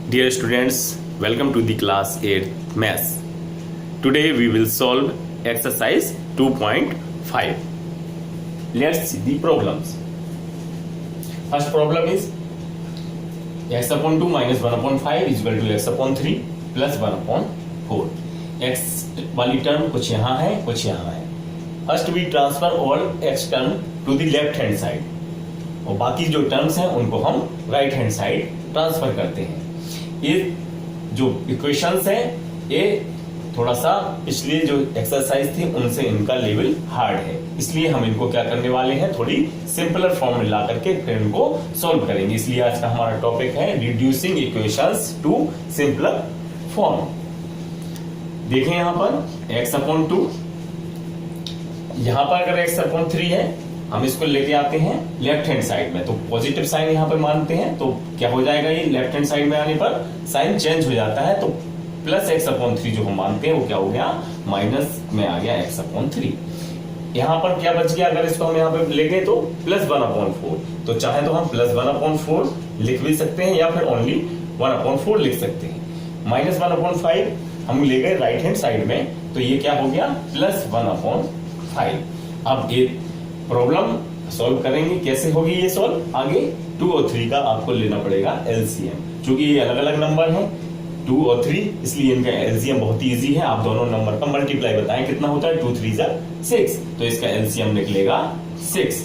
Dear students, welcome to the class 8 Maths. Today we will solve exercise 2.5. Let's see the problems. First problem is x upon 2 minus 1 upon 5 is equal to x upon 3 plus 1 upon 4. x वाली term कुछ यहाँ है, कुछ यहाँ है. First we transfer all x term to the left hand side. और बाकी जो टर्म्स हैं उनको हम राइट हैंड साइड ट्रांसफर करते हैं. ये जो इक्वेशंस हैं ये थोड़ा सा पिछले जो एक्सरसाइज थी उनसे इनका लेवल हार्ड है, इसलिए हम इनको क्या करने वाले हैं, थोड़ी सिंपलर फॉर्म में ला करके फिर इनको सॉल्व करेंगे. इसलिए आज का हमारा टॉपिक है reducing equations to simpler form. देखें यहां पर x अपॉन 2, यहां पर अगर x अपॉन 3 है हम इसको लेके आते हैं लेफ्ट हैंड साइड में, तो पॉजिटिव साइन यहां पर मानते हैं, तो क्या हो जाएगा, ये लेफ्ट हैंड साइड में आने पर साइन चेंज हो जाता है, तो प्लस x अपॉन 3 जो हम मानते हैं वो क्या हो गया, माइनस में आ गया x अपॉन 3. यहां पर क्या बच गया, अगर इसको हम यहां पे ले गए तो प्लस 1 अपॉन 4, तो चाहे तो हम प्लस 1 अपॉन 4 लिख भी सकते हैं या फिर ओनली 1 अपॉन 4 लिख सकते हैं. माइनस 1 अपॉन 5 हम ले गए राइट हैंड साइड में, तो ये क्या हो गया, प्लस 1 अपॉन 5. अब ये प्रॉब्लम सॉल्व करेंगे, कैसे होगी ये सॉल्व, आगे 2 और 3 का आपको लेना पड़ेगा एलसीएम. चूंकि ये अलग अलग नंबर हैं 2 और 3, इसलिए इनका एलसीएम बहुत इजी है. आप दोनों नंबर का मल्टीप्लाई बताएं कितना होता है, 2 3 6, तो इसका एलसीएम निकलेगा 6.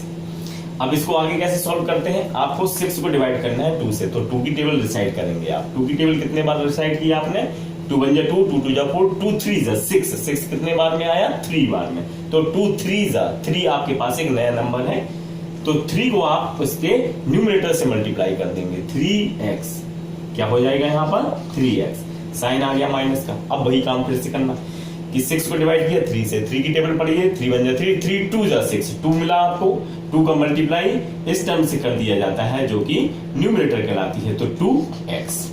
अब इसको आगे कैसे सॉल्व करते हैं, आपको 6 को डिवाइड करना है 2 से, तो 2 की टेबल डिसाइड करेंगे आप. 2 की टेबल कितने बार डिसाइड किया आपने, 2 1 जा 2, 2 2 जा 4, 2 3 जा 6. 6 कितने बार में आया, 3 बार में, तो 2 3 जा 3. आपके पास एक नया नंबर है, तो 3 को आप उसके न्यूमरेटर से मल्टीप्लाई कर देंगे. 3x क्या हो जाएगा यहाँ पर, 3x. साइन आ गया माइनस का. अब वही काम फिर से करना कि 6 को डिवाइड किया 3 से, 3 की टेबल पड़ी है, 3 1 जा 3, 3 2 जा 6, 2 मिला आपको. 2 का मल्टीप्लाई इस टर्म से कर दिया जाता है जो कि न्यूमरेटर कहलाती है, तो 2x.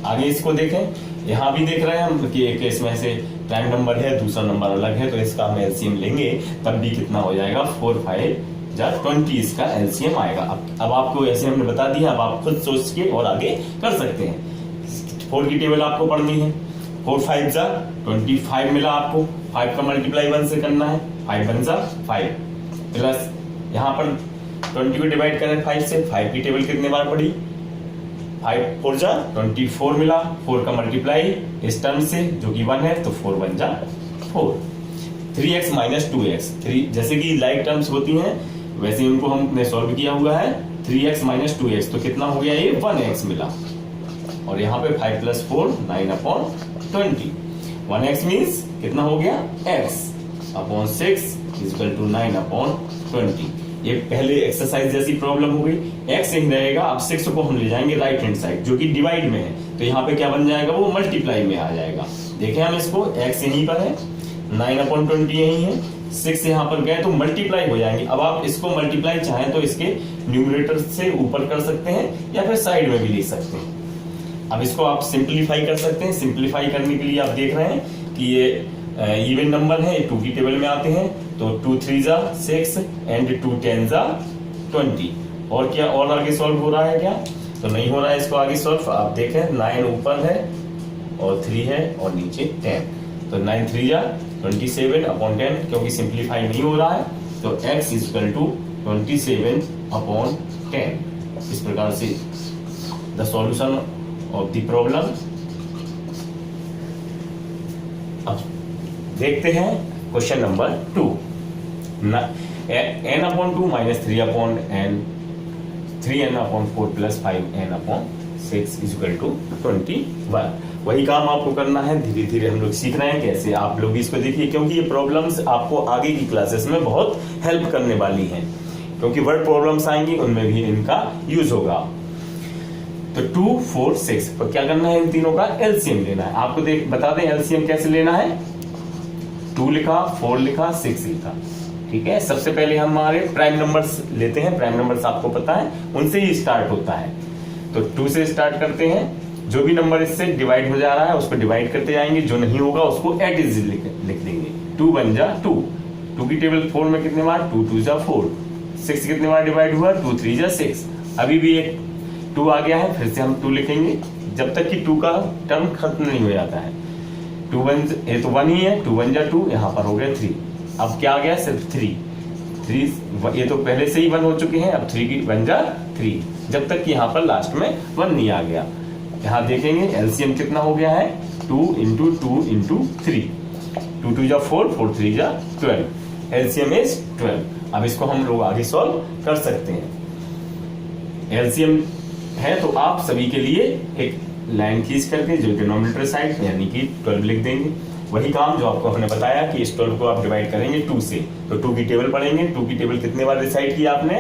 आगे इसको देखें, यहां भी देख रहे हैं हम कि एक इसमें से प्राइम नंबर है, दूसरा नंबर अलग है, तो इसका हम एलसीएम लेंगे, तब भी कितना हो जाएगा, 4 5 जा 20 इसका एलसीएम आएगा. अब आपको ऐसे हमने बता दिया, अब आप खुद सोच के और आगे कर सकते हैं. 4 की टेबल आपको पढ़नी है, 4 5 जा 25 मिला आपको, 5 का मल्टीप्लाई 1 से करना है, 5 1 जा 5, प्लस यहाँ पर 20 को डिवाइड करें 5 से, 5 की टेबल कितने बार पड़ी, 5 4 जा 24 मिला, 4 का मल्टीप्लाई इस टर्म से जो कि 1 है, तो 4 1 जा 4. 3x माइनस 2x, 3 जैसे कि लाइक टर्म्स होती हैं वैसे इनको हमने सॉल्व किया हुआ है. 3x माइनस 2x तो कितना हो गया, ये 1x मिला, और यहाँ पे 5 प्लस 4 9 अपॉन 20. 1x मीन्स कितना हो गया, x upon 6 equal to 9 upon 20. ये पहले एक्सरसाइज जैसी प्रॉब्लम हो गई. x यही रहेगा, अब 6 को हम ले जाएंगे राइट हैंड साइड जो कि डिवाइड में है, तो यहाँ पे क्या बन जाएगा, वो मल्टीप्लाई में आ जाएगा. देखें हम इसको, x यहीं पर है, 9 अपॉन 20 यही है, 6 यहाँ पर गए तो मल्टीप्लाई हो जाएंगे. अब आप इसको मल्टीप्लाई चाहें तो इसके न्यूमरेटर से ऊपर कर सकते हैं या फिर साइड में भी लिख सकते हैं. अब इसको आप सिंप्लीफाई कर सकते हैं. सिंप्लीफाई करने के लिए आप देख रहे हैं कि ये इवन नंबर है, 2 की टेबल में आते हैं, तो 2 3 जा 6 एंड 2 10 जा 20. और क्या और आगे सॉल्व हो रहा है क्या, तो नहीं हो रहा है इसको आगे सॉल्व. आप देखें 9 ऊपर है और 3 है और नीचे 10, तो 9 3 जा 27 अपॉन 10, क्योंकि सिंप्लीफाई नहीं हो रहा है, तो x इक्वल टू 27 अपॉन 10. इस प्रकार से the solution of the problem. अब देखते हैं question number 2. n upon 2 minus 3 upon n, 3n upon 4 plus 5n upon 6 equal to 21. वही काम आपको करना है, धीरे धीरे हम लोग सीख रहे हैं कैसे. आप लोग इसको देखिए, क्योंकि ये प्रॉब्लम्स आपको आगे की क्लासेस में बहुत हेल्प करने वाली हैं, क्योंकि वर्ड प्रॉब्लम्स आएंगी उनमें भी इनका यूज होगा. तो 2 4 6 पर क्या करना है, इन तीनों का एलसीएम लेना है. आपको बता दें एलसीएम कैसे लेना है. 2 लिखा, 4 लिखा, 6 लिखा, ठीक है. सबसे पहले हमारे प्राइम नंबर्स लेते हैं. प्राइम नंबर्स आपको पता है उनसे ही स्टार्ट होता है, तो 2 से स्टार्ट करते हैं. जो भी नंबर इससे डिवाइड हो जा रहा है उसको डिवाइड करते जाएंगे, जो नहीं होगा उसको एट इज लिख देंगे. 2 1 जा 2, 2 की टेबल 4 में कितने बार, 2 2 जा 4, 6 कितने बार डिवाइड हुआ, 2 3 जा 6. अभी भी एक 2 आ गया है, फिर से हम 2 लिखेंगे. जब तक कि 2 का टर्म खत्म नहीं हो जाता है। 2 1 ये तो 1 ही है, 2 1 जा 2, यहाँ पर हो गया 3। अब क्या आ गया, सिर्फ 3 ये तो पहले से ही 1 हो चुके हैं, अब 3 की 1 जा 3, जब तक कि यहाँ पर लास्ट में 1 नहीं आ गया। यहाँ देखेंगे एलसीएम कितना हो गया है, 2 इंटू 2 इंटू 3, 2 2 जा 4, 4 3 जा 12, एलसीएम इज 12। अब इसको हम लोग आगे सॉल्व कर सकते हैं। एलसीएम है तो आप सभी के लिए एक लाइन खींच करके जो डिनोमिनेटर साइड यानी कि 12 लिख देंगे। वही काम जो आपको हमने बताया कि इस 12 को आप डिवाइड करेंगे 2 से, तो 2 की टेबल पढ़ेंगे। 2 की टेबल कितने बार रिसाइड किया आपने,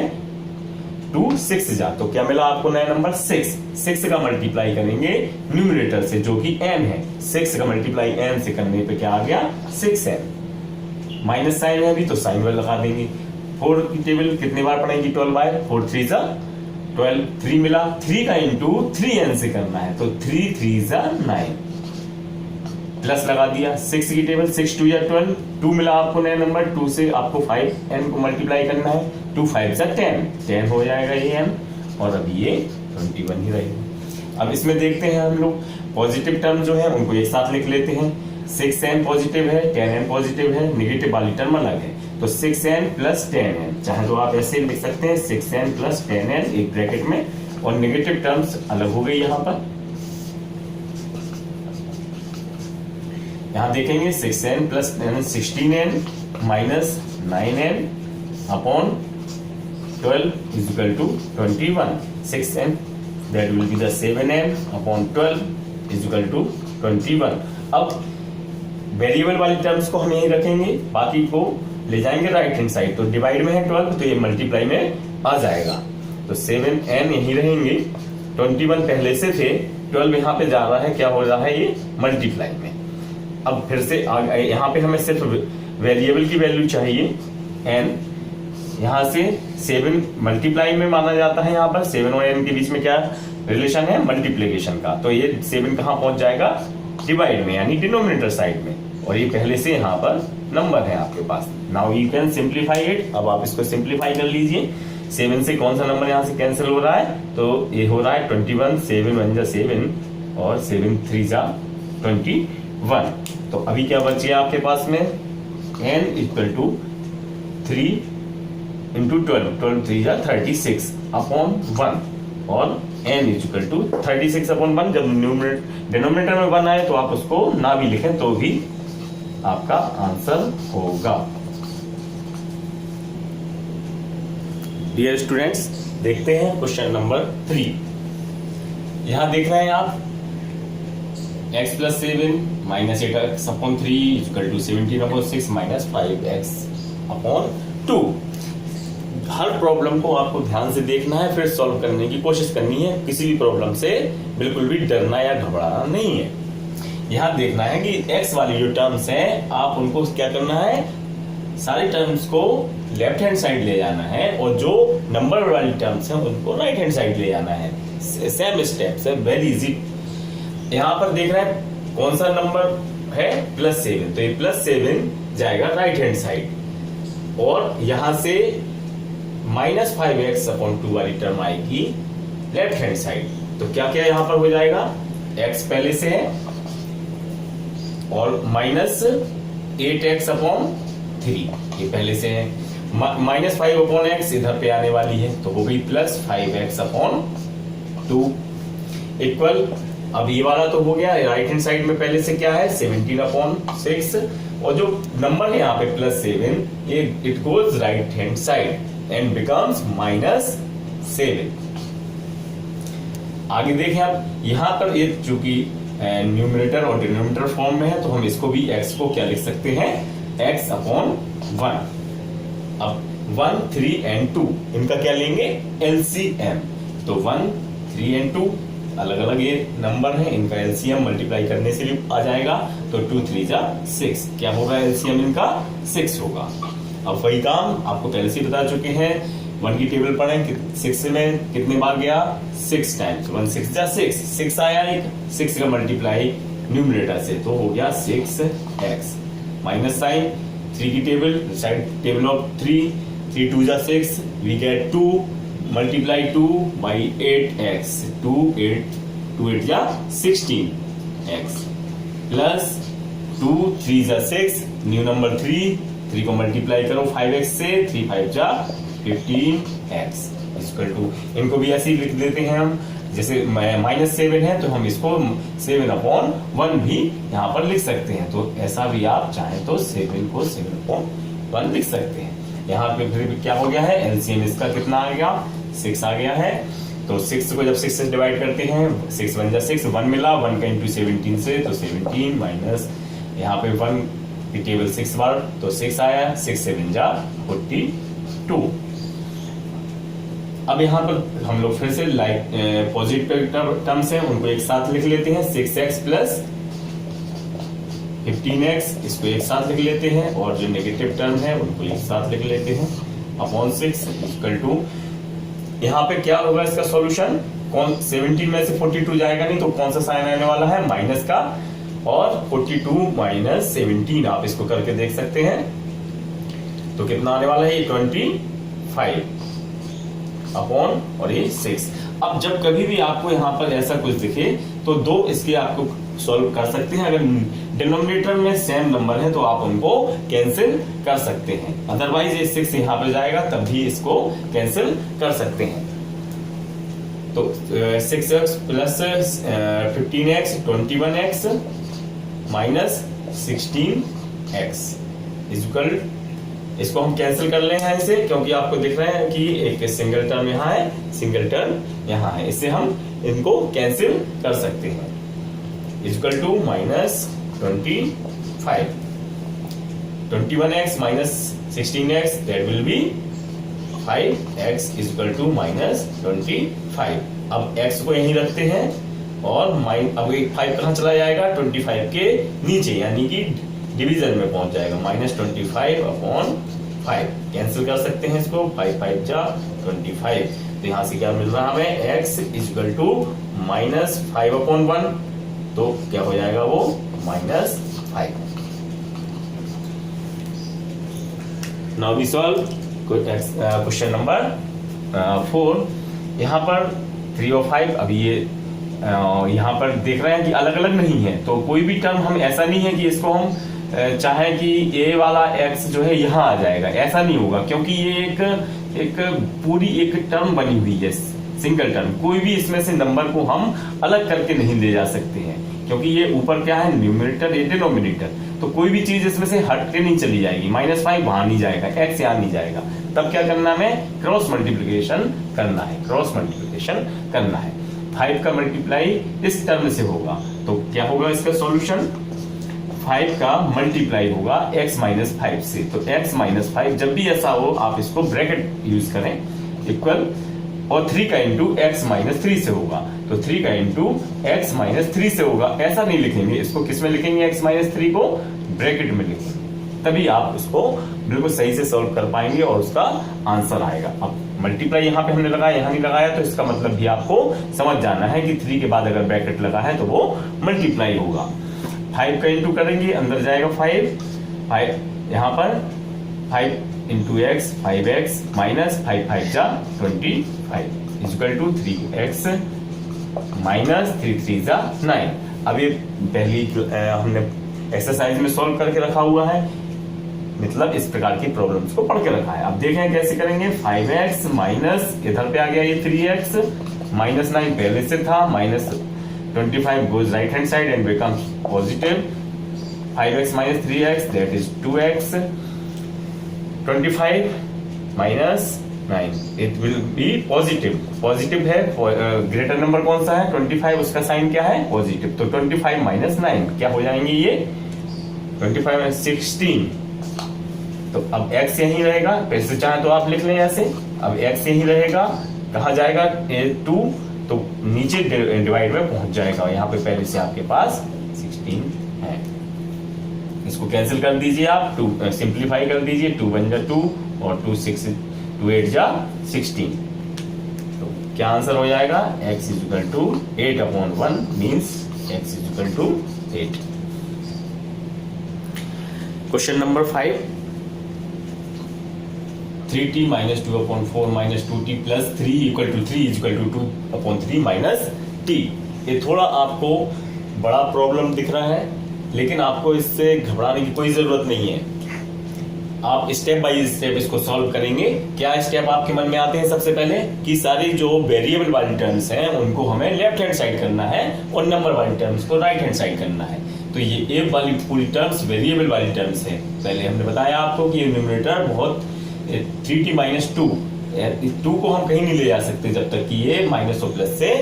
2 6 जा, तो क्या मिला आपको नया नंबर 6। 6 का मल्टीप्लाई करेंगे न्यूमरेटर से जो कि n है, 6 का मल्टीप्लाई n से करने पे क्या आ गया, 6n। माइनस साइन है अभी तो साइन वाला लगा देंगे। 4 की टेबल कितने बार पढ़ेंगे, 12 बाय 4 3 जा 12, 3 मिला, 3 का इंटू 3n से करना है तो 3 3 जा 9, प्लस लगा दिया। 6 की टेबल 6 2 या 12, 2 मिला आपको नया नंबर, 2 से आपको 5n को मल्टीप्लाई करना है, 2 5 जा 10, 10 हो जाएगा ये n, और अभी ये 21 ही रहेगा। अब इसमें देखते हैं हम लोग पॉजिटिव टर्म जो है उनको एक साथ लिख लेते हैं। 6n पॉजिटिव है, 10n पॉजिटिव है, नेगेटिव वाली टर्म अलग है, तो 6n प्लस 10n, चाहे तो आप ऐसे लिख सकते हैं 6n प्लस 10n एक ब्रैकेट में, और नेगेटिव टर्म्स अलग हो गई। यहाँ पर यहाँ देखेंगे 6n plus 10n 16n minus 9n upon 12 is equal to 21। 6n that will be the 7n upon 12 is equal to 21। अब वेरिएबल वाली टर्म्स को हम यही रखेंगे, बाकी को ले जाएंगे राइट हैंड साइड, तो डिवाइड में है 12 तो ये मल्टीप्लाई में आ जाएगा, तो 7n यही रहेंगे, 21 पहले से थे, 12 यहाँ पे जा रहा है, क्या हो रहा है ये मल्टीप्लाई में। अब फिर से यहाँ पे हमें सिर्फ वेरिएबल की वैल्यू चाहिए n, यहाँ से 7 मल्टीप्लाई में माना जाता है, यहाँ पर 7 और n के बीच में क्या रिलेशन है, मल्टीप्लीकेशन का, तो ये 7 कहाँ पहुंच जाएगा, डिवाइड में यानी डिनोमिनेटर साइड में, और ये पहले से यहाँ पर नंबर है आपके पास। Now you can simplify it, अब आप इसको सिंप्लीफाई कर लीजिए। 7 से कौन सा नंबर यहाँ से कैंसिल हो रहा है, तो ये हो रहा है 21, 7 1 जा 7 और 7 3 जा 21, तो अभी क्या बच गया आपके पास में, n इक्वल टू 3 इंटू 12, 12 3 जा 36 अपॉन 1, और n इक्वल टू 36 अपॉन 1। जब डिनोमिनेटर में 1 आए तो आप उसको ना भी लिखें तो भी आपका आंसर होगा। डियर स्टूडेंट्स, देखते हैं क्वेश्चन नंबर 3। यहां देख रहे हैं आप x plus 7 minus 8x upon 3 equal to 17 upon 6 minus 5x upon 2। हर प्रॉब्लम को आपको ध्यान से देखना है, फिर सॉल्व करने की कोशिश करनी है। किसी भी प्रॉब्लम से बिल्कुल भी डरना या घबराना नहीं है। यहाँ देखना है कि x वाली जो टर्म्स हैं आप उनको क्या करना है, सारी टर्म्स को लेफ्ट हैंड साइड ले जाना है, और जो नंबर वाली टर्म्स हैं उनको राइट हैंड साइड ले जाना है। सेम स्टेप्स है, वेरी इजी। यहाँ पर देख रहे हैं कौन सा नंबर है, +7, तो ये +7 जाएगा राइट हैंड साइड, और यहां से -5x अपॉन 2 वाली टर्म आएगी लेफ्ट हैंड साइड। तो क्या क्या यहां पर हो जाएगा, x पहले से है, और -8x अपॉन 3 ये पहले से है, -5 अपॉन x इधर पे आने वाली है, तो वो भी +5x अपॉन 2 इक्वल। अब ये वाला तो हो गया, राइट हैंड साइड में पहले से क्या है, 17 अपॉन 6, और जो नंबर है यहाँ पे +7 ये it goes right hand side and becomes -7। आगे देखें आप, यहाँ पर ये चूंकि न्यूमरेटर और डिनोमिनेटर फॉर्म में है, तो हम इसको भी x को क्या लिख सकते हैं, x अपॉन 1। अब 1 3 and 2 इनका क्या लेंगे, LCM, तो 1 3 and 2 अलग अलग ये नंबर है, इनका एलसीएम मल्टीप्लाई करने से भी आ जाएगा, तो 2 3 जा 6, क्या होगा एलसीएम इनका 6 होगा। अब वही काम आपको पहले से बता चुके हैं, 1 की टेबल पढ़ें, 6 में कितने बार गया, 6 टाइम्स, 1 6 जा 6, 6 आया, एक 6 का मल्टीप्लाई न्यूमरेटर से, तो हो गया 6x माइनस साइन। 3 की टेबल साइड टेबल ऑफ 3, 3 2 जा 6, we get 2 multiply 2 by 8x, 2 8 2 8 जा 16x प्लस 2 3 जा 6, न्यू नंबर 3 को मल्टीप्लाई करो 5x से, 3 5 जा 15x इक्वल टू, इनको भी ऐसे ही लिख देते हैं हम, जैसे -7 है तो हम इसको 7/1 भी यहाँ पर लिख सकते हैं, तो ऐसा भी आप चाहें तो 7 को 7/1 लिख सकते हैं। यहाँ पे फिर क्या हो गया है, एलसीएम इसका कितना आ गया, 6 आ गया है। तो 6 को जब 6 से डिवाइड करते हैं, 6 1 जा 6, 1 मिला, 1 का इंटू 17 से, तो 17 माइनस यहाँ पे 1 की टेबल 6 बार, तो 6 आया, 6 7 जा 42। अब यहाँ पर हम लोग फिर से पॉजिटिव टर्म्स हैं उनको एक साथ लिख लेते हैं, 6x प्लस 15x इसको एक साथ लिख लेते हैं, और जो नेगेटिव टर्म है उनको एक साथ लिख लेते हैं, अपॉन 6 इक्वल टू, यहाँ पे क्या होगा इसका सॉल्यूशन, कौन 17 में से 42 जाएगा नहीं, तो कौन सा साइन आने वाला है, माइनस का, और 42 माइनस 17 आप इसको करके देख सकते हैं, तो कितना आने वाला है, ये 25 अपॉन और ये 6। अब जब कभी भी आपको यहाँ पर ऐसा कुछ दिखे तो दो इसके आपको सॉल्व कर सकते हैं, अगर डिनोमिनेटर में सेम नंबर है तो आप उनको कैंसिल कर सकते हैं, अदरवाइज ये 6 यहाँ पर जाएगा तब भी इसको कैंसिल कर सकते हैं। तो 6x plus 15x 21x minus 16x equal, इसको हम कैंसिल कर ले हैं इसे, क्योंकि आपको दिख रहा है कि एक सिंगल टर्म यहाँ है, सिंगल टर्म यहाँ है, इससे हम इनको कैंसिल कर सकते हैं, equal to minus 25, 21x minus 16x that will be 5x equal to minus 25। अब x को यहीं रखते हैं, और अब 5 कहाँ चला जाएगा, 25 के नीचे, यानी कि डिवीजन में पहुंच जाएगा, -25 अपॉन 5 कैंसिल कर सकते हैं इसको, 5 5 जा 25, तो यहां से क्या मिल रहा है हमें, x इक्वल टू -5/1, तो क्या हो जाएगा वो -5। Now we solve question number 4। यहाँ पर 3 और 5, अभी ये यहाँ पर देख रहे हैं कि अलग अलग नहीं है, तो कोई भी टर्म हम ऐसा नहीं है कि इसको हम चाहे कि a वाला x जो है यहाँ आ जाएगा, ऐसा नहीं होगा, क्योंकि ये एक पूरी एक टर्म बनी हुई है, सिंगल टर्म, कोई भी इसमें से नंबर को हम अलग करके नहीं ले जा सकते हैं, क्योंकि ये ऊपर क्या है, न्यूमरेटर, ये डिनोमिनेटर, तो कोई भी चीज इसमें से हट के नहीं चली जाएगी, -5 वहां नहीं जाएगा, x यहाँ नहीं जाएगा, तब क्या करना है, क्रॉस मल्टीप्लीकेशन करना है, क्रॉस मल्टीप्लीकेशन करना है। 5 का मल्टीप्लाई इस टर्म से होगा, तो क्या होगा इसका सॉल्यूशन, 5 का मल्टीप्लाई होगा x माइनस 5 से, तो x माइनस 5 जब भी ऐसा हो आप इसको ब्रैकेट यूज करें, इक्वल, और 3 का इंटू x माइनस 3 से होगा, तो 3 का इंटू x माइनस 3 से होगा, ऐसा नहीं लिखेंगे इसको, किस में लिखेंगे, x माइनस 3 को ब्रैकेट में लिखेंगे, तभी आप उसको बिल्कुल सही से सॉल्व कर पाएंगे और उसका आंसर आएगा। अब मल्टीप्लाई यहाँ पे हमने लगाया, यहाँ नहीं लगाया, तो इसका मतलब भी आपको समझ जाना है कि 3 के बाद अगर ब्रैकेट लगा है तो वो मल्टीप्लाई होगा। 5 का इंटू करेंगे, अंदर जाएगा 5 यहाँ पर 5 इंटू x 5x माइनस 5 5 जा 25 इक्वल टू 3x माइनस 3 3 जा 9। अब ये पहली हमने एक्सरसाइज में सॉल्व करके रखा हुआ है, मतलब इस प्रकार की प्रॉब्लम्स को पढ़ के रखा है। अब देखें कैसे करेंगे, 5x माइनस इधर पे आ गया ये 3x माइनस 9 पहले से था, minus 25 goes right hand side and becomes positive, 5x minus 3x that is 2x, 25 minus 9 it will be positive, positive है, ग्रेटर नंबर कौन सा है 25, उसका साइन क्या है पॉजिटिव, तो 25 माइनस 9 क्या हो जाएंगे ये 25 माइनस 16, तो अब x यहीं रहेगा, फिर से चाहे तो आप लिख लें ऐसे, अब x यहीं रहेगा, कहाँ जाएगा 2, तो नीचे डिवाइड में पहुंच जाएगा, यहाँ पे पहले से आपके पास 16 है, इसको कैंसिल कर दीजिए आप, 2 सिंप्लीफाई कर दीजिए, 2 1 जा 2 और 2 6 2 8 जा 16, तो क्या आंसर हो जाएगा, x equal to 8/1 means x equal to 8। Question number 5, 3t minus 2/4 minus 2t plus 3 equal to 3 is equal to 2/3 minus t। ये थोड़ा आपको बड़ा प्रॉब्लम दिख रहा है, लेकिन आपको इससे घबराने की कोई जरूरत नहीं है। आप स्टेप बाय स्टेप इसको सॉल्व करेंगे। क्या स्टेप आपके मन में आते हैं? सबसे पहले कि सारी जो वेरिएबल वाली टर्म्स हैं उनको हमें लेफ्ट हैंड साइड करना है और नंबर वाली टर्म्स को राइट हैंड साइड करना है। तो ये ए वाली पूरी टर्म्स वेरिएबल वाली टर्म्स है। पहले हमने बताया आपको कि न्यूमरेटर बहुत 3t - 2, 2 को हम कहीं नहीं ले जा सकते जब तक कि ये माइनस और प्लस से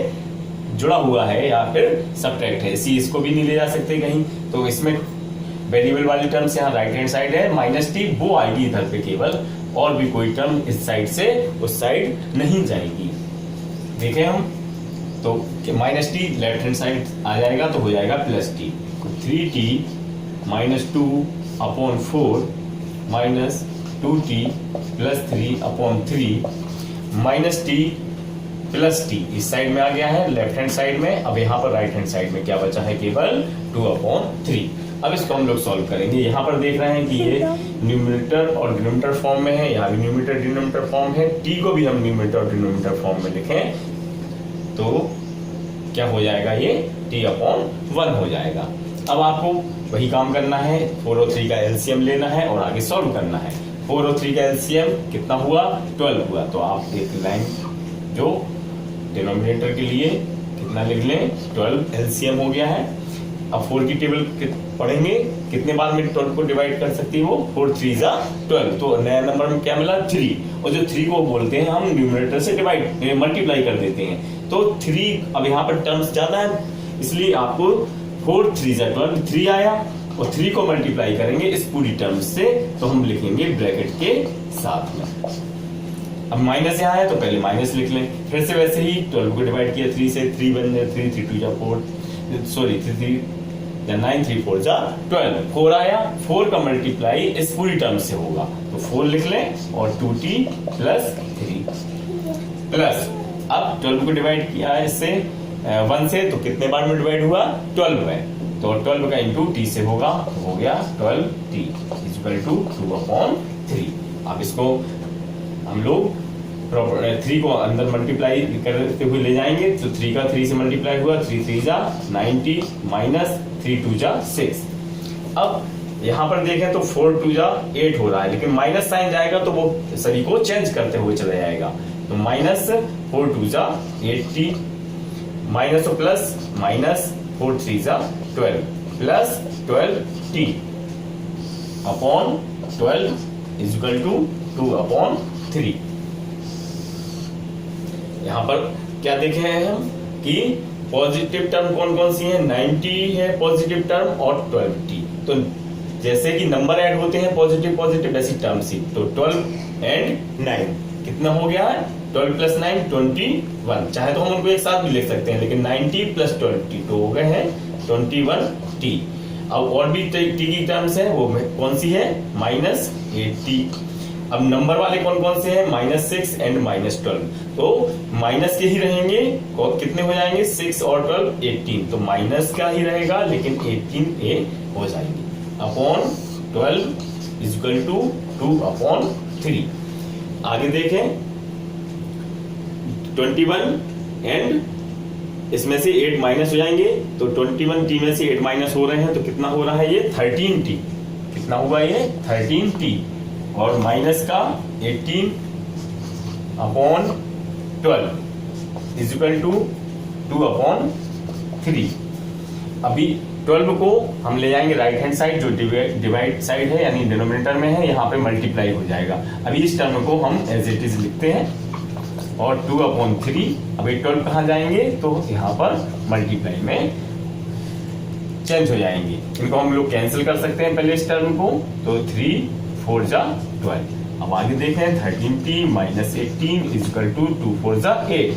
जुड़ा हुआ है या फिर सब्ट्रैक्ट है। सी इसको भी नहीं ले जा सकते कहीं। तो इसमें वेरिएबल वाली टर्म्स यहाँ राइट हैंड साइड है, -t वो आएगी इधर पे केवल, और भी कोई टर्म इस साइड से उस साइड नहीं जाएगी। देखें हम तो -t लेफ्ट हैंड साइड आ जाएगा तो हो जाएगा +t। 3t - 2 upon 4 minus 2t + 3 upon 3 -t + t इस साइड में आ गया है लेफ्ट हैंड साइड में। अब यहाँ पर राइट हैंड साइड में क्या बचा है? केवल 2/3। अब इसको हम लोग सॉल्व करेंगे। यहाँ पर देख रहे हैं कि ये न्यूमरेटर और डिनोमिनेटर फॉर्म में है, यहाँ भी न्यूमरेटर डिनोमिनेटर फॉर्म है। t को भी हम न्यूमरेटर और डिनोमिनेटर फॉर्म में लिखें तो क्या हो जाएगा? ये t/1 हो जाएगा। अब आपको वही काम करना है, 4 और 3 का एलसीएम लेना है और आगे सॉल्व करना है। 4 और 3 का एलसीएम कितना हुआ? 12 हुआ। तो आप एक लाइन जो डिनोमिनेटर के लिए कितना लिख लें? 12 एलसीएम हो गया है। अब 4 की टेबल पढ़ेंगे, कितने बार में 12 को डिवाइड कर सकती है वो? 4 3 जा 12। तो नया नंबर में क्या मिला? 3। और जो 3 को बोलते हैं हम न्यूमरेटर से डिवाइड मल्टीप्लाई कर देते हैं। तो 3 अब यहाँ पर टर्म्स ज्यादा है, इसलिए आपको 4 3 जा 12 3 आया और 3 को मल्टीप्लाई करेंगे इस पूरी टर्म से, तो हम लिखेंगे ब्रैकेट के साथ में। अब माइनस यहाँ है तो पहले माइनस लिख लें, फिर से वैसे ही 12 को डिवाइड किया 3 से, 3 1 जा 3 3 2 जा 4 सॉरी 3 3 या 9 3 4 जा 12 4 आया। 4 का मल्टीप्लाई इस पूरी टर्म से होगा तो 4 लिख लें और 2t + 3 प्लस अब 12 को डिवाइड किया है इससे 1 से, तो कितने बार में डिवाइड हुआ? 12 है। तो 12 का इंटू t से होगा, हो गया 12t = 2/3। अब इसको हम लोग 3 को अंदर मल्टीप्लाई करते हुए ले जाएंगे तो 3 का 3 से मल्टीप्लाई हुआ, 3 3 जा 90 माइनस 3 2 जा 6। अब यहाँ पर देखें तो 4 2 जा 8 हो रहा है, लेकिन माइनस साइन जाएगा तो वो सभी को चेंज करते हुए चला जाएगा। तो -4 2 जा 8t माइनस और प्लस -4 3 जा 12 प्लस 12t अपॉन 12 = 2/3। यहाँ पर क्या देखे हैं हम कि पॉजिटिव टर्म कौन कौन सी है? 90 है पॉजिटिव टर्म और 12t। तो जैसे कि नंबर ऐड होते हैं पॉजिटिव पॉजिटिव वैसी टर्म सी, तो 12 एंड 9 कितना हो गया है? 12 + 9 21। चाहे तो हम उनको एक साथ भी लिख सकते हैं, लेकिन 90 + 12t तो हो गए हैं 21t। अब और भी t की टर्म्स है, वो कौन सी है? -8t। अब नंबर वाले कौन कौन से हैं? -6 एंड -12। तो माइनस के ही रहेंगे, कितने हो जाएंगे? 6 और 12 18। तो माइनस का ही रहेगा लेकिन 18a हो जाएंगे अपॉन 12 = 2/3। आगे देखें 21 एंड इसमें से 8 माइनस हो जाएंगे, तो 21t में से 8 माइनस हो रहे हैं तो कितना हो रहा है? ये 13t। कितना हुआ ये? 13t। और माइनस का 18 अपॉन 12 = 2/3। अभी 12 को हम ले जाएंगे राइट हैंड साइड, जो डिवाइड साइड है यानी डिनोमिनेटर में है, यहाँ पे मल्टीप्लाई हो जाएगा। अभी इस टर्म को हम एज इट इज लिखते हैं और 2/3। अभी 12 कहाँ जाएंगे? तो यहाँ पर मल्टीप्लाई में चेंज हो जाएंगे। इनको हम लोग कैंसिल कर सकते हैं पहले इस टर्म को, तो 3 4 जा 12। अब आगे देखें 13t - 18 = 2 4 जा 8।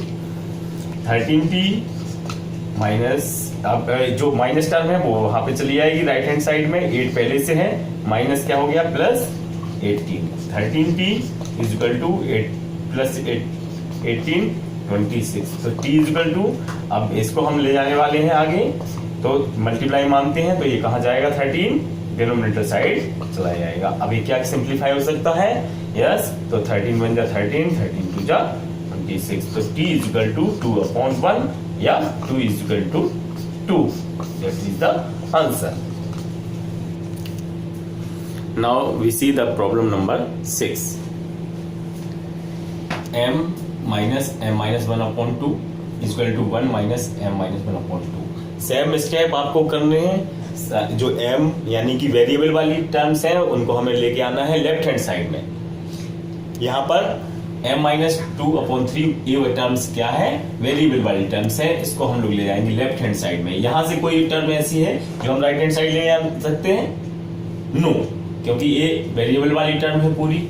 13t माइनस, अब जो माइनस टर्म है वो वहां पे चली जाएगी राइट हैंड साइड में, 8 पहले से है, माइनस क्या हो गया? +18। 13t = 8 + 18 26। तो t = अब इसको हम ले जाने वाले हैं आगे, तो मल्टीप्लाई मानते हैं तो ये कहाँ जाएगा? 13 डिनोमिनेटर साइड चला जाएगा। अब ये क्या सिंप्लीफाई हो सकता है? यस, तो 13 1 जा 13 13 2 जा 26। तो t = 2/1 या 2 is equal to 2. That is the answer. Now we see the problem number 6. m minus m minus 1 upon 2 is equal to 1 minus m minus 1 upon 2. Same step आपको करने हैं. जो m यानी कि वेरिएबल वाली टर्म्स हैं उनको हमें लेके आना है लेफ्ट हैंड साइड में. यहाँ पर m माइनस 2 अपॉन 3 ये टर्म्स क्या है, वेरिएबल वाली टर्म्स है. इसको हम लोग ले जाएंगे लेफ्ट हैंड साइड में. यहां से कोई टर्म ऐसी है जो हम राइट हैंड साइड ले जा सकते हैं? नो, क्योंकि ये वेरिएबल वाली टर्म है पूरी.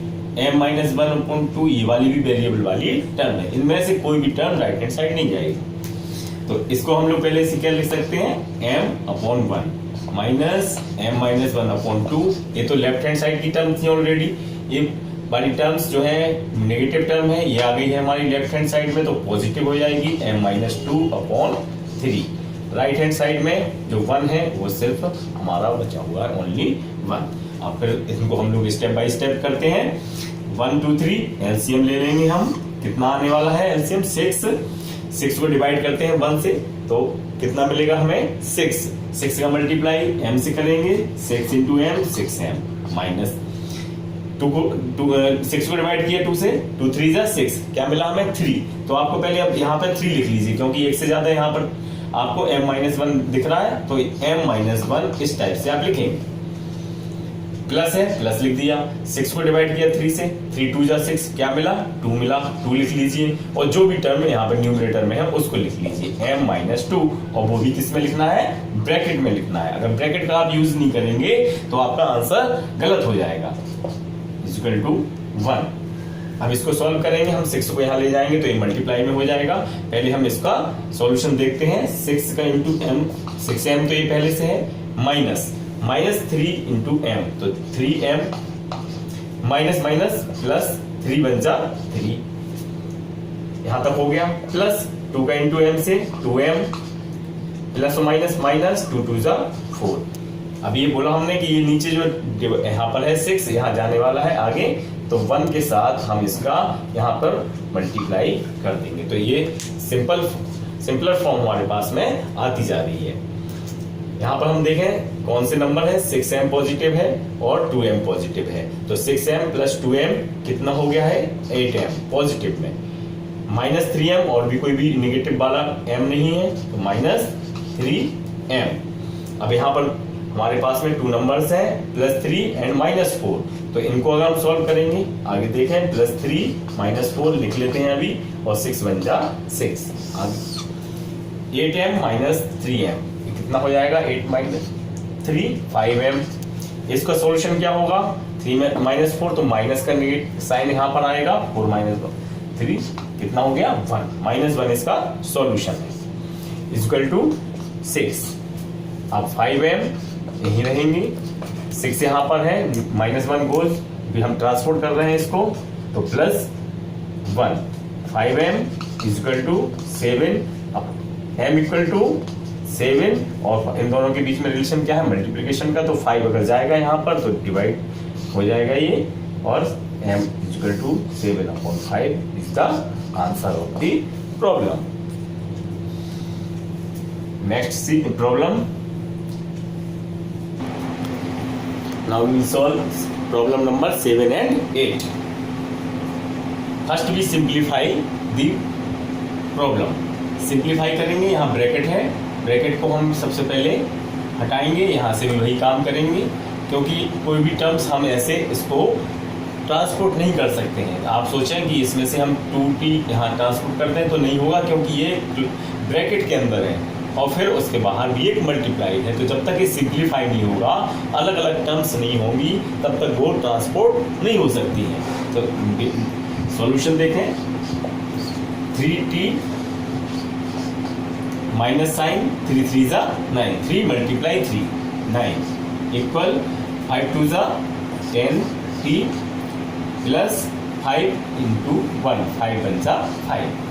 m माइनस 1 अपॉन 2 ये वाली भी वेरिएबल वाली टर्म है. इनमें से कोई भी टर्म राइट हैंड साइड नहीं जाएगी. तो इसको हम लोग पहले से क्या लिख सकते हैं, m upon 1 minus m minus 1 upon 2. ये तो लेफ्ट हैंड साइड की टर्म थी ऑलरेडी. ये वाली टर्म्स जो है नेगेटिव टर्म है, ये आ गई है हमारी लेफ्ट हैंड साइड में, तो पॉजिटिव हो जाएगी m minus 2 upon 3. Right hand side में जो 1 है वो सिर्फ हमारा बचा हुआ है ओनली 1. अब फिर इनको हम लोग स्टेप बाय स्टेप करते हैं. 1 2 3 एलसीएम ले लेंगे हम. कितना आने वाला है एलसीएम? 6 को डिवाइड करते हैं 1 से तो कितना मिलेगा हमें? 6 का मल्टीप्लाई m से करेंगे. 6 इंटू m 6m माइनस 6 को डिवाइड किया 2 से, 2 3 जा 6, क्या मिला हमें? 3. तो आपको पहले अब यहाँ पर 3 लिख लीजिए क्योंकि एक से ज्यादा यहाँ पर आपको m माइनस 1 दिख रहा है, तो m माइनस 1 इस टाइप से आप लिखेंगे. प्लस है, प्लस लिख दिया. 6 को डिवाइड किया 3 से, 3 2 जा 6, क्या मिला? 2 मिला. 2 लिख लीजिए और जो भी टर्म यहाँ पर न्यूमरेटर में है उसको लिख लीजिए m माइनस 2, और वो भी किस में लिखना है? ब्रैकेट में लिखना है. अगर ब्रैकेट का आप यूज नहीं करेंगे तो आपका आंसर गलत हो जाएगा. Equal to 1. अब इसको सॉल्व करेंगे हम. 6 को यहाँ ले जाएंगे तो ये मल्टीप्लाई में हो जाएगा. पहले हम इसका सॉल्यूशन देखते हैं. 6 का इंटू m, 6m तो ये पहले से है, माइनस 3 इंटू m तो 3m माइनस माइनस प्लस 3 बन जा 3. यहां तक हो गया. प्लस 2 का इंटू m से 2m प्लस माइनस माइनस 2 2 जा 4. अब ये बोला हमने कि ये नीचे जो यहाँ पर है 6, यहाँ जाने वाला है आगे, तो 1 के साथ हम इसका यहाँ पर मल्टीप्लाई कर देंगे. तो ये सिंपलर फॉर्म हमारे पास में आती जा रही है. यहाँ पर हम देखें कौन से नंबर है. 6m पॉजिटिव है और 2m पॉजिटिव है, तो 6m प्लस 2m कितना हो गया है? 8m पॉजिटिव में. माइनस 3m और भी कोई भी निगेटिव वाला m नहीं है, तो माइनस 3m. अब यहाँ पर हमारे पास में 2 नंबर्स हैं, प्लस 3 एंड माइनस 4. तो इनको अगर हम सॉल्व करेंगे, आगे देखें, प्लस 3 माइनस 4 लिख लेते हैं अभी, और 6 बन जा 6. 8m माइनस 3m कितना हो जाएगा? 8 माइनस 3 5m. इसका सॉल्यूशन क्या होगा? 3 माइनस 4 तो माइनस का साइन यहाँ पर आएगा. 4 माइनस 3 कितना हो गया? 1. माइनस 1 इसका सॉल्यूशन है. Equal to 6. अब 5m यही रहेंगे. 6 यहाँ पर है, माइनस 1 गोल, भी हम ट्रांसपोर्ट कर रहे हैं इसको, तो प्लस 1. 5m equal to 7. अब m इक्वल टू 7, और इन दोनों के बीच में रिलेशन क्या है? मल्टीप्लिकेशन का. तो 5 अगर जाएगा यहाँ पर तो डिवाइड हो जाएगा ये, और m equal to 7 upon 5 is the answer of the problem. Next see problem. Now we solve problem number 7 and 8. First we simplify the problem. Simplify करेंगे. यहाँ ब्रैकेट है, ब्रैकेट को हम सबसे पहले हटाएंगे. यहाँ से भी वही काम करेंगे, क्योंकि कोई भी टर्म्स हम ऐसे इसको ट्रांसपोर्ट नहीं कर सकते हैं. आप सोचें कि इसमें से हम 2t यहाँ ट्रांसपोर्ट करते हैं तो नहीं होगा, क्योंकि ये ब्रैकेट के अंदर है और फिर उसके बाहर भी एक मल्टीप्लाई है. तो जब तक ये सिंप्लीफाई नहीं होगा, अलग अलग टर्म्स नहीं होंगी, तब तक वो ट्रांसपोर्ट नहीं हो सकती है. तो सॉल्यूशन देखें. 3t माइनस साइन 3 3 जा 9, 3 मल्टीप्लाई 3 9 इक्वल 5 2 जा 10t प्लस 5 इंटू 1 5 बन जा 5.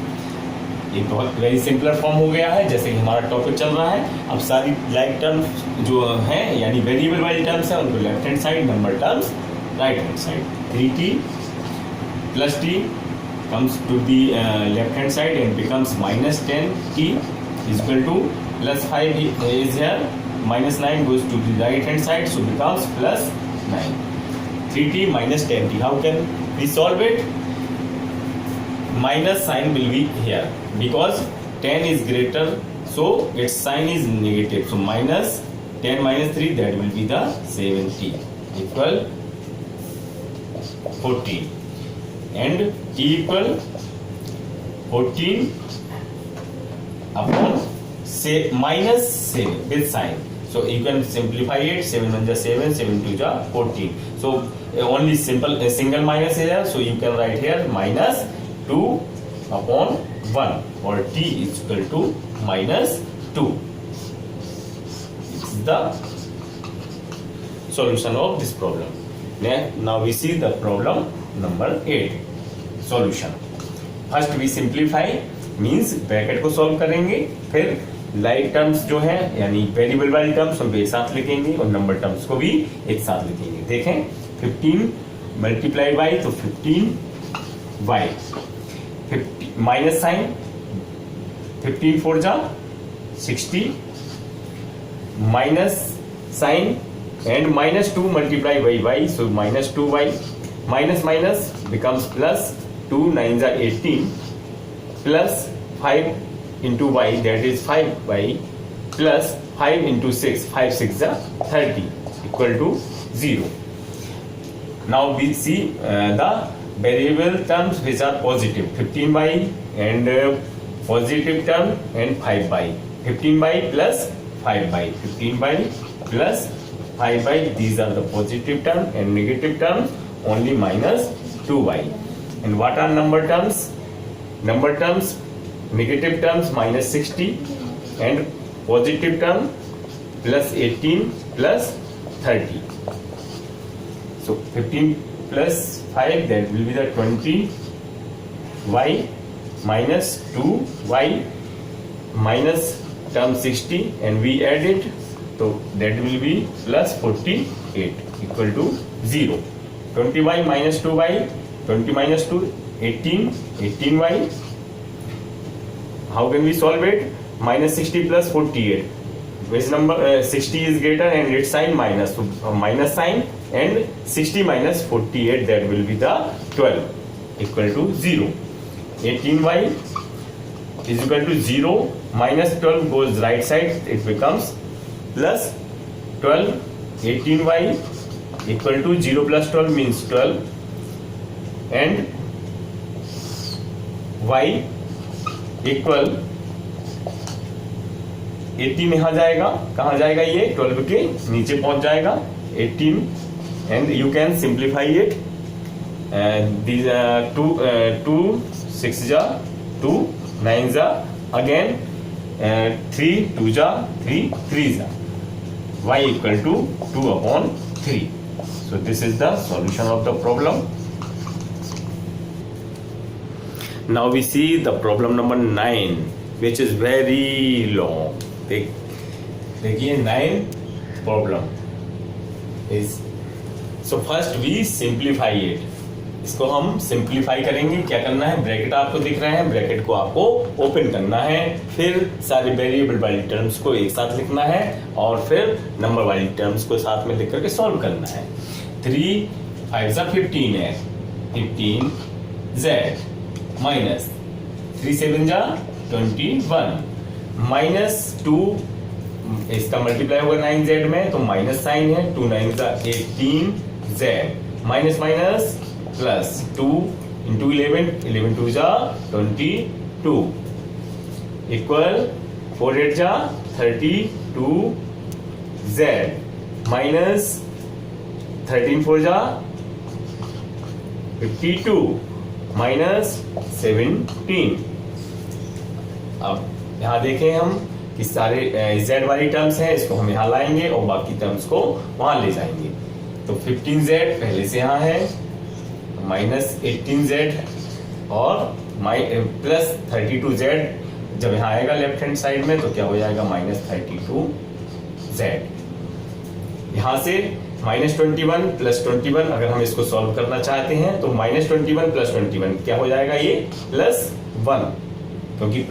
ये बहुत वेरी सिंपलर फॉर्म हो गया है, जैसे कि हमारा टॉपिक चल रहा है. अब सारी लाइक टर्म्स जो हैं, यानी वेरिएबल वाली टर्म्स हैं, उनको left hand side, number terms right hand side. 3t plus t comes to the left hand side and becomes minus 10t is equal to plus 5 is here, minus 9 goes to the right hand side, so becomes plus 9. 3t minus 10t. How can we solve it? Minus sign will be here because 10 is greater, so its sign is negative. So minus 10 minus 3, that will be the 7t equal 14, and t equal 14 upon say minus 7 with sign. So you can simplify it. 7 1 7, 7 2 14. So only single minus here. So you can write here minus 2 upon 1, or t is equal to minus 2. This is the solution of this problem. Now we see the problem number 8 solution. First we simplify, means bracket को solve करेंगे, फिर like terms जो है यानी variable वाली terms हम एक साथ लिखेंगे और नंबर टर्म्स को भी एक साथ लिखेंगे. देखें 15 मल्टीप्लाई बाई, तो 15y, माइनस साइन 15 4 जा 60, minus sign and minus 2 multiply by y, so minus 2y, minus minus becomes plus, 2 9 जा 18 plus 5 into y, that is 5y, plus 5 into 6, 5 6 are 30, equal to 0. Now we see the variable terms which are positive, 15y and positive term and 5y, 15y plus 5y, 15y plus 5y, these are the positive term, and negative terms only minus 2y. And what are number terms? Number terms, negative terms minus 60 and positive term plus 18 plus 30. So 15 plus 5, that will be the 20y minus 2y minus term 60, and we add it, so that will be plus 48 equal to 0. 20y minus 2y, 20 minus 2, 18y. How can we solve it? Minus 60 plus 48. Which number? 60 is greater and its sign minus. So minus sign, and 60 minus 48, that will be the 12 equal to 0. 18y is equal to 0. Minus 12 goes right side, it becomes plus 12. 18y equal to 0 plus 12 means 12, and y equal 18 यहाँ जाएगा, कहाँ जाएगा, ये 12 के नीचे पहुंच जाएगा 18, and you can simplify it. these 2 6 जा 2 9 जा अगेन 3 2 जा 3 3 जा, y equal to 2 upon 3. So this is the solution of the problem. Now we see the problem number 9, which is very long. देखिए 9 problem is, so first we simplify it. इसको हम simplify करेंगे. क्या करना है? Bracket आपको दिख रहे हैं, ब्रैकेट को आपको ओपन करना है, फिर सारे वेरिएबल वाली टर्म्स को एक साथ लिखना है, और फिर नंबर वाली टर्म्स को साथ में लिख करके सॉल्व करना है. 3 5 15 है, 15z माइनस 3 7 जा 21, माइनस 2, इसका मल्टीप्लाई होगा 9z में, तो माइनस साइन है, 2 9 जा 18z, minus minus plus 2 into 11 11 2 जा 22, इक्वल 4 8 जा 32z, माइनस 13 4 जा 52, माइनस 17. अब यहाँ देखें हम कि सारे z वाली टर्म्स हैं, इसको हम यहाँ लाएंगे और बाकी टर्म्स को वहां ले जाएंगे. तो 15z पहले से यहाँ है, माइनस 18z और प्लस 32z जब यहाँ आएगा लेफ्ट हैंड साइड में, तो क्या हो जाएगा? Minus 32z. यहाँ से माइनस 21 प्लस 21, अगर हम इसको सॉल्व करना चाहते हैं तो माइनस 21 प्लस 21 क्या हो जाएगा? ये प्लस 1. क्योंकि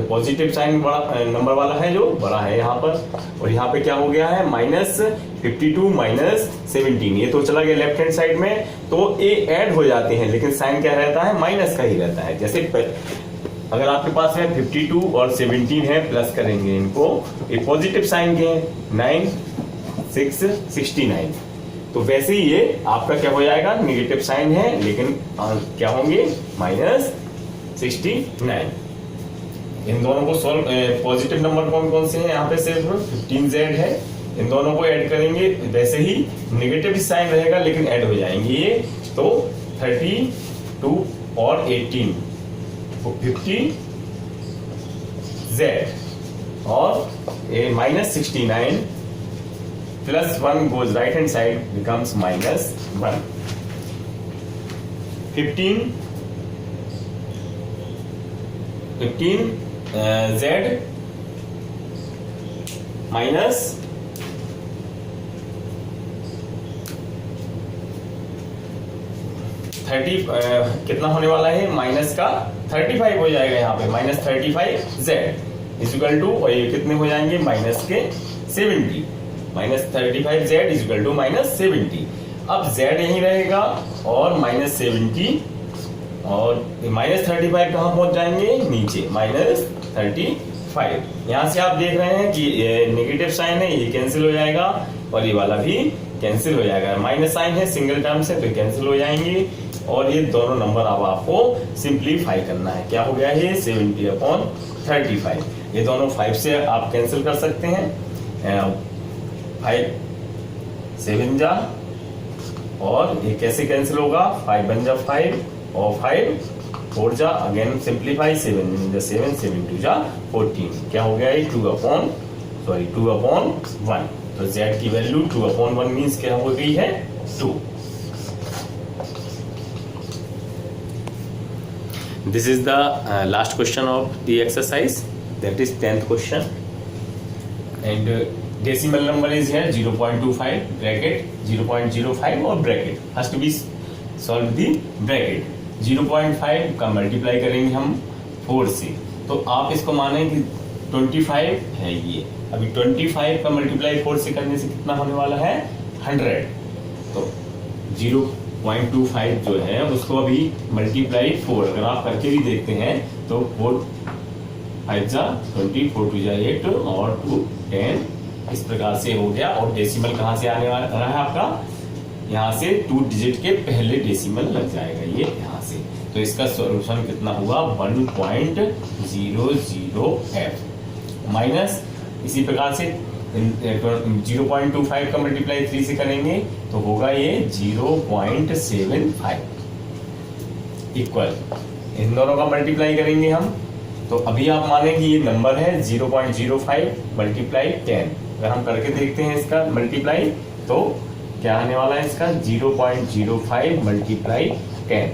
पॉजिटिव साइन बड़ा नंबर वाला है जो बड़ा है यहाँ पर, और यहाँ पे क्या हो गया है -52 -17, ये तो चला गया लेफ्ट हैंड साइड में, तो ये ऐड हो जाते हैं लेकिन साइन क्या रहता है, माइनस का ही रहता है। जैसे अगर आपके पास है 52 और 17 है, प्लस करेंगे इनको, ये पॉजिटिव साइन के हैं, 9 6 69, तो वैसे ही ये आपका क्या हो जाएगा, निगेटिव साइन है लेकिन क्या होंगे -69। इन दोनों को सॉल्व, पॉजिटिव नंबर कौन कौन से हैं यहाँ पे, सिर्फ 15z है, इन दोनों को ऐड करेंगे, वैसे ही नेगेटिव साइन रहेगा लेकिन ऐड हो जाएंगे ये, तो 32 और 18 तो 50z और -69 +1 goes right hand side becomes -1, 15 z minus कितना होने वाला है, माइनस का 35 हो जाएगा यहाँ पे, -35z इक्वल टू, और ये कितने हो जाएंगे, -70, -35z इक्वल टू -70। अब z यहीं रहेगा और -70 और -35 कहाँ पहुंच जाएंगे, नीचे -35। यहां से आप देख रहे हैं कि नेगेटिव साइन है, ये कैंसिल हो जाएगा और ये वाला भी कैंसिल हो जाएगा, माइनस साइन है सिंगल टर्म से तो कैंसिल हो जाएंगे, और ये दोनों नंबर अब आपको सिंप्लीफाई करना है। क्या हो गया ये 70/35, ये दोनों 5 से आप कैंसिल कर सकते हैं, 5 7 जा, और ये कैसे कैंसिल होगा, 5 बन जा 5 और 5 4 जा, अगेन सिंप्लीफाई, 7 7 7 2 जा 14, क्या हो गया ये 2/1, तो z की वैल्यू 2/1 मीन्स क्या हो गई है 2। This is the last question of the exercise, that is 10th question, and decimal number is here 0.25 bracket 0.05 और bracket has to be solved the bracket। 0.5 का मल्टीप्लाई करेंगे हम 4 से, तो आप इसको माने कि 25 है ये, अभी 25 का मल्टीप्लाई 4 से करने से कितना होने वाला है 100, तो 0.25 जो है उसको अभी मल्टीप्लाई 4 अगर आप करके भी देखते हैं तो 4 5 जा 20, 4 2 जा 8 और 2 10, इस प्रकार से हो गया। और डेसिमल कहाँ से आने वाला है आपका, यहाँ से 2 डिजिट के पहले डेसिमल लग जाएगा ये यहाँ से, तो इसका सॉल्यूशन कितना हुआ 1.00f माइनस, इसी प्रकार से 0.25 का मल्टीप्लाई 3 से करेंगे तो होगा ये 0.75 इक्वल, इन दोनों का मल्टीप्लाई करेंगे हम, तो अभी आप माने कि ये नंबर है 0.05 मल्टीप्लाई 10, अगर हम करके देखते हैं इसका मल्टीप्लाई तो क्या आने वाला है इसका 0.05 मल्टीप्लाई 10,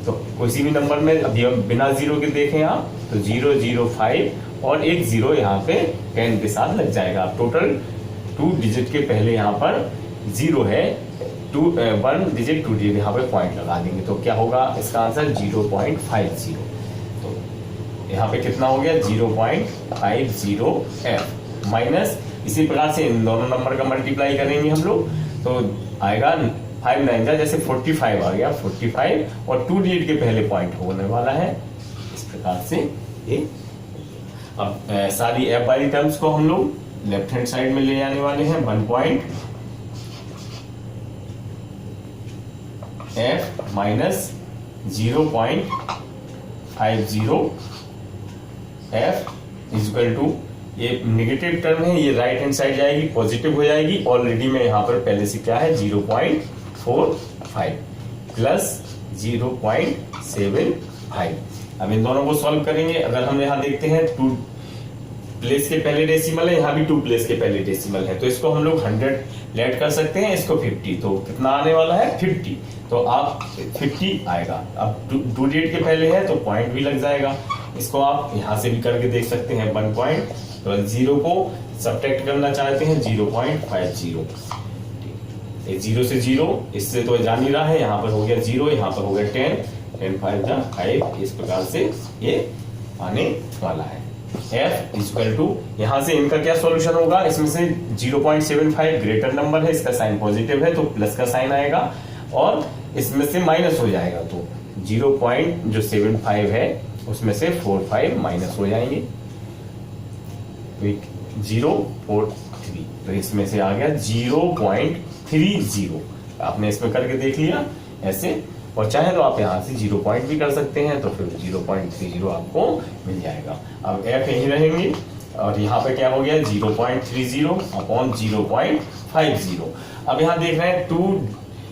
तो किसी भी नंबर में अभी बिना जीरो के देखें आप तो 005 और एक जीरो यहाँ पे 10 के साथ लग जाएगा, टोटल 2 डिजिट के पहले यहाँ पर जीरो है, 1 डिजिट 2 डिजिट यहाँ पे पॉइंट लगा देंगे, तो क्या होगा इसका आंसर 0.50, तो यहाँ पे कितना हो गया 0.50f माइनस, इसी प्रकार से इन दोनों नंबर का मल्टीप्लाई करेंगे हम लोग तो आएगा 5 9 जा जैसे 45 आ गया, 45 और 2 डिजिट के पहले पॉइंट होने वाला है, इस प्रकार से ये। अब सारी एफ वाली टर्म्स को हम लोग लेफ्ट हैंड साइड में ले जाने वाले हैं, 1.f minus 0.50f equal to, ये नेगेटिव टर्म है, ये राइट हैंड साइड जाएगी पॉजिटिव हो जाएगी, ऑलरेडी में यहाँ पर पहले से क्या है 0.45 प्लस 0.75। अब इन दोनों को सॉल्व करेंगे, अगर हम यहाँ देखते हैं 2 प्लेस के पहले डेसिमल है, यहाँ भी 2 प्लेस के पहले डेसिमल है, तो इसको हम लोग 100 लेट कर सकते हैं, इसको 50, तो कितना आने वाला है 50, तो आप 50 आएगा। अब 2 डिजिट के पहले है तो पॉइंट भी लग जाएगा, इसको आप यहाँ से भी करके देख सकते हैं 1 पॉइंट, तो 0 को सब्ट्रैक्ट करना चाहते हैं 0.50, 0 से 0 इससे तो जान ही रहा है, यहाँ पर हो गया 0, यहाँ पर हो गया 10 10 5 जा 5, इस प्रकार से ये आने वाला है। f इक्वल टू, यहां से इनका क्या सॉल्यूशन होगा, इसमें से 0.75 ग्रेटर नंबर है, इसका साइन पॉजिटिव है तो प्लस का साइन आएगा, और इसमें से माइनस हो जाएगा तो 0.75 है उसमें से 45 माइनस हो जाएंगे, तो 0.43, तो इसमें से आ गया 0.30। आपने इसमें करके देख लिया ऐसे, और चाहे तो आप यहां से 0 पॉइंट भी कर सकते हैं, तो फिर 0.30 आपको मिल जाएगा। अब f यही रहेंगे, और यहाँ पे क्या हो गया 0.30 अपॉन 0.50। अब यहाँ देख रहे हैं 2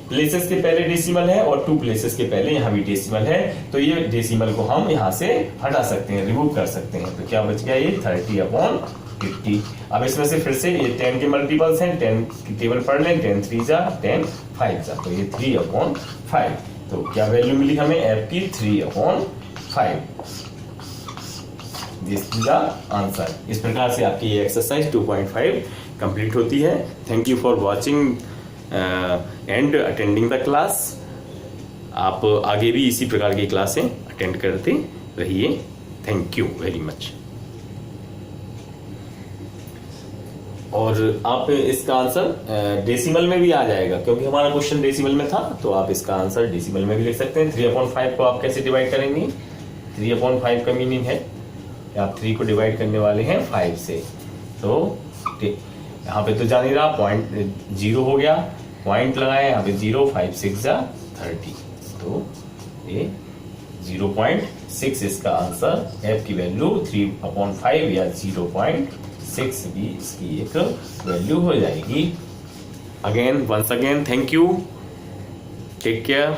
प्लेसेस के पहले डेसिमल है और 2 प्लेसेस के पहले यहाँ भी डेसिमल है, तो ये डेसिमल को हम यहाँ से हटा सकते हैं, रिमूव कर सकते हैं, तो क्या बच गया ये 30/50। अब इसमें से फिर से ये 10 के मल्टीपल्स हैं, 10 की टेबल पढ़ लें, 10 3 जा 10 5 जा, तो ये 3/5, तो क्या वैल्यू मिली हमें f की 3/5। This is the answer. इस प्रकार से आपकी ये एक्सरसाइज 2.5 कंप्लीट होती है। Thank you for watching and attending the class. आप आगे भी इसी प्रकार की क्लासें अटेंड करते रहिए। Thank you very much. और आप इसका आंसर डेसिमल में भी आ जाएगा, क्योंकि हमारा क्वेश्चन डेसिमल में था, तो आप इसका आंसर डेसिमल में भी लिख सकते हैं। 3/5 को आप कैसे डिवाइड करेंगे, 3/5 का मीनिंग है आप 3 को डिवाइड करने वाले हैं 5 से, तो यहाँ पे तो जान ही रहा, पॉइंट 0 हो गया, पॉइंट लगाए यहाँ पे 0, 5 6 जा 30, तो ये 0.6 इसका आंसर, f की वैल्यू 3/5 या 0.6 भी इसकी एक वैल्यू हो जाएगी। Again once again thank you, take care.